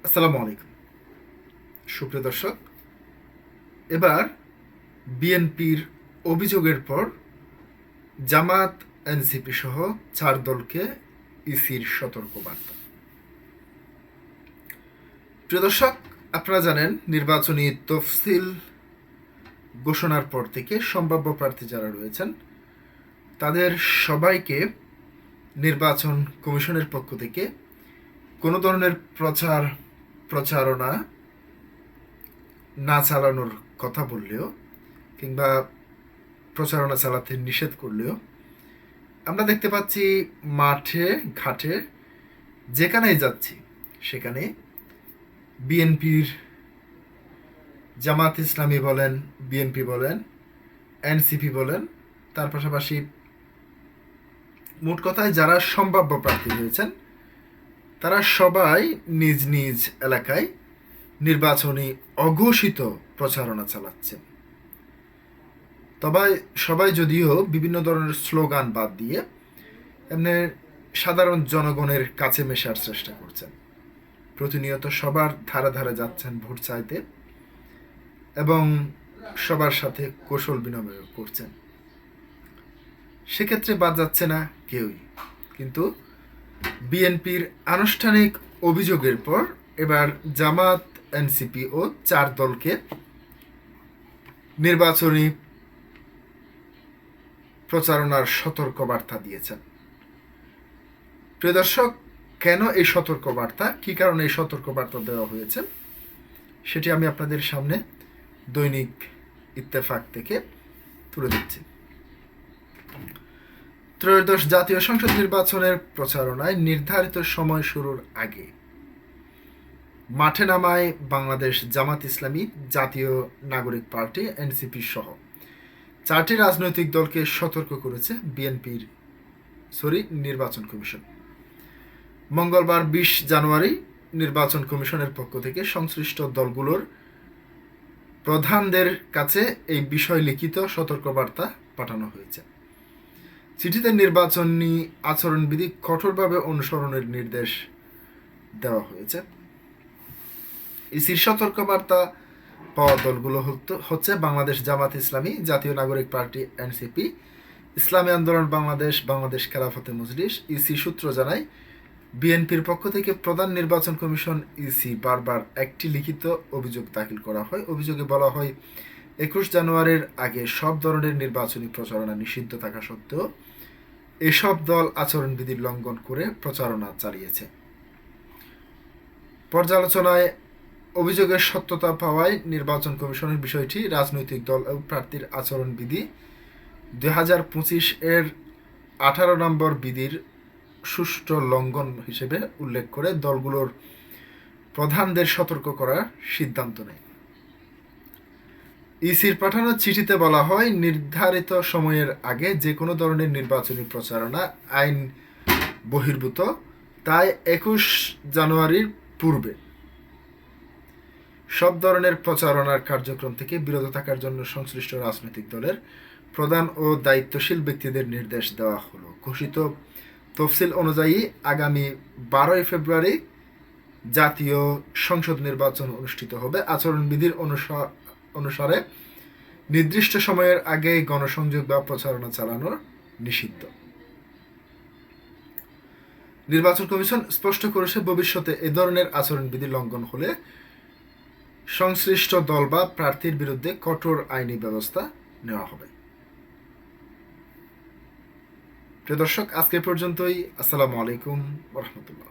আসসালামু আলাইকুম সুপ্রিয় দর্শক। এবার বিএনপির অভিযোগের পর জামাত, এনসিপি সহ 4 দলকে ইসির সতর্কবার্তা। প্রিয় দর্শক, আপনারা জানেন নির্বাচনী তফসিল ঘোষণার পর থেকে সম্ভাব্য প্রার্থী যারা রয়েছেন তাদের সবাইকে নির্বাচন কমিশনের পক্ষ থেকে কোনো ধরনের প্রচারণা না চালানোর কথা বললেও কিংবা প্রচারণা চালাতে নিষেধ করলেও আমরা দেখতে পাচ্ছি মাঠে ঘাটে যেখানেই যাচ্ছি সেখানে বিএনপির, জামাত ইসলামী বলেন, বিএনপি বলেন, এনসিপি বলেন, তার পাশাপাশি মোট কথায় যারা সম্ভাব্য প্রার্থী হয়েছেন তারা সবাই নিজ নিজ এলাকায় নির্বাচনী অঘোষিত প্রচারণা চালাচ্ছেন। তবে সবাই যদিও বিভিন্ন ধরনের স্লোগান বাদ দিয়ে এমনি সাধারণ জনগণের কাছে মেশার চেষ্টা করছেন। প্রতিনিয়ত সবার ধারে ধারে যাচ্ছেন ভোট চাইতে এবং সবার সাথে কৌশল বিনিময় করছেন। সেক্ষেত্রে বাদ যাচ্ছে না কেউই। কিন্তু বিএনপির আনুষ্ঠানিক অভিযোগের পর এবার জামাত, এনসিপি ও 4 দলকে নির্বাচনী প্রচারণার সতর্কবার্তা দিয়েছেন। প্রিয় দর্শক, কেন এই সতর্কবার্তা, কী কারণে এই সতর্কবার্তা দেওয়া হয়েছে সেটি আমি আপনাদের সামনে দৈনিক ইত্তেফাক থেকে তুলে দিচ্ছি। ত্রয়োদশ জাতীয় সংসদ নির্বাচনের প্রচারণায় নির্ধারিত সময় শুরুর আগে মাঠে নামায় বাংলাদেশ জামাত ইসলামী, জাতীয় নাগরিক পার্টি, এনসিপি সহ 4টি রাজনৈতিক দলকে সতর্ক করেছে নির্বাচন কমিশন। মঙ্গলবার 20 জানুয়ারি নির্বাচন কমিশনের পক্ষ থেকে সংশ্লিষ্ট দলগুলোর প্রধানদের কাছে এই বিষয় লিখিত সতর্কবার্তা পাঠানো হয়েছে। চিঠিতে নির্বাচনী আচরণবিধি কঠোরভাবে অনুসরণের নির্দেশ দেওয়া হয়েছে। ইসির সতর্কবার্তা পাওয়া দলগুলো হচ্ছে বাংলাদেশ জামাত ইসলামী, জাতীয় নাগরিক পার্টি, এনসিপি, ইসলামী আন্দোলন বাংলাদেশ, বাংলাদেশ খেলাফতে মজলিস। ইসি সূত্র জানায়, বিএনপির পক্ষ থেকে প্রধান নির্বাচন কমিশন ইসি বারবার একটি লিখিত অভিযোগ দাখিল করা হয়। অভিযোগে বলা হয়, 21 জানুয়ারির আগে সব ধরনের নির্বাচনী প্রচারণা নিষিদ্ধ থাকা সত্ত্বেও এসব দল আচরণবিধি লঙ্ঘন করে প্রচারণা চালিয়েছে। পর্যালোচনায় অভিযোগের সত্যতা পাওয়ায় নির্বাচন কমিশনের বিষয়টি রাজনৈতিক দল ও প্রার্থীর আচরণবিধি 2025 এর 18 নম্বর বিধির সুষ্ঠু লঙ্ঘন হিসেবে উল্লেখ করে দলগুলোর প্রধানদের সতর্ক করার সিদ্ধান্ত নেয়। ইসির পাঠানো চিঠিতে বলা হয়, নির্ধারিত সময়ের আগে যে কোনো ধরনের নির্বাচনী প্রচারণা আইন বহির্ভূত, তাই 21 জানুয়ারির পূর্বে সব ধরনের প্রচারণার কার্যক্রম থেকে বিরত থাকার জন্য সংশ্লিষ্ট রাজনৈতিক দলের প্রধান ও দায়িত্বশীল ব্যক্তিদের নির্দেশ দেওয়া হলো। ঘোষিত তফসিল অনুযায়ী আগামী 12 ফেব্রুয়ারি জাতীয় সংসদ নির্বাচন অনুষ্ঠিত হবে। আচরণবিধির অনুসারে নির্দিষ্ট সময়ের আগে গণসংযোগ বা প্রচারণা চালানো নিষিদ্ধ। নির্বাচন কমিশন স্পষ্ট করেছে, ভবিষ্যতে এ ধরনের আচরণবিধি লঙ্ঘন হলে সংশ্লিষ্ট দল বা প্রার্থীর বিরুদ্ধে কঠোর আইনি ব্যবস্থা নেওয়া হবে। প্রিয় দর্শক, আজকে পর্যন্তই। আসসালামু আলাইকুম ওয়া রাহমাতুল্লাহ।